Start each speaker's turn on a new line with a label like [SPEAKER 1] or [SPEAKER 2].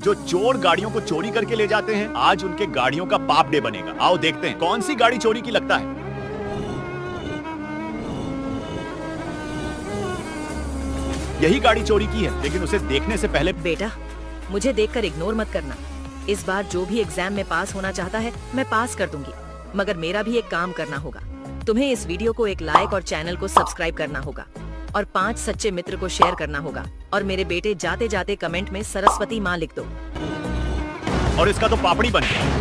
[SPEAKER 1] जो चोर गाड़ियों को चोरी करके ले जाते हैं, आज उनके गाड़ियों का पाप डे बनेगा। आओ देखते हैं कौन सी गाड़ी चोरी की लगता है। यही गाड़ी चोरी की है, लेकिन उसे देखने से पहले।
[SPEAKER 2] बेटा, मुझे देखकर इग्नोर मत करना। इस बार जो भी एग्जाम में पास होना चाहता है मैं पास कर दूंगी, मगर मेरा भी एक काम करना होगा। तुम्हें इस वीडियो को एक लाइक और चैनल को सब्सक्राइब करना होगा और 5 सच्चे मित्र को शेयर करना होगा। और मेरे बेटे, जाते जाते कमेंट में सरस्वती माँ लिख दो।
[SPEAKER 1] और इसका तो पापड़ी बन गया।